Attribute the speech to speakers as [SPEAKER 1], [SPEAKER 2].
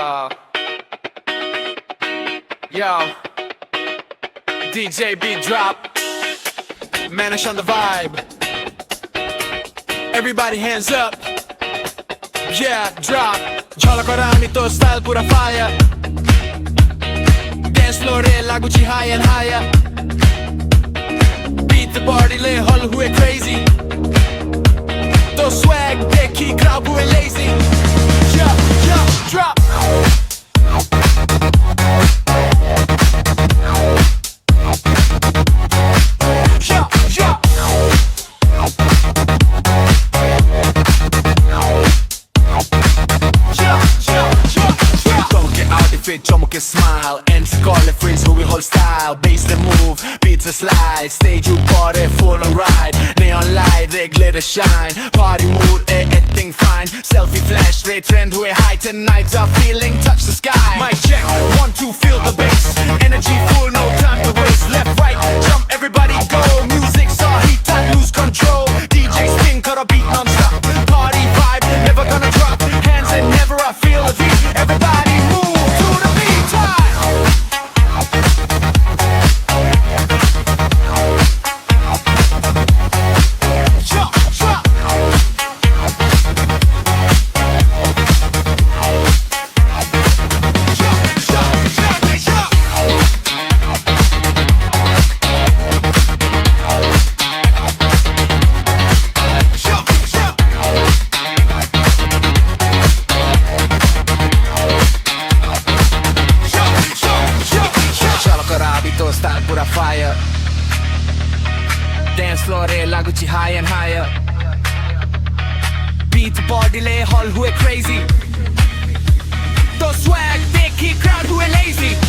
[SPEAKER 1] Yo, yo, DJ beat drop, Manash on the vibe. Everybody hands up, yeah, drop. Jhala karami to style pura fire. Dance floor re lagu chi high and higher. Beat the party le hol hue crazy. To swag dekhi crowd hue lazy. Yeah, yeah, drop. Chomoke smile, enter call the freeze who we hold style. Bass the move, beats the slide. Stage you party, full on ride. Neon light, they glitter shine. Party mood, everything fine. Selfie flash, they trend who high. Tonight's our feeling, touch the sky. Mic check, 1, 2, feel the bass. Energy full, no time to waste. Left, right, jump, everybody go. Music's all heat, time, lose control. DJ spin, cut a beat non-stop. Party vibe, never gonna drop. Hands in never, I feel the beat. Everybody move. Style pura fire. Dance floor re lagu chi high and higher. Beat the body le hall hue crazy. To swag dekhi crowd hue lazy.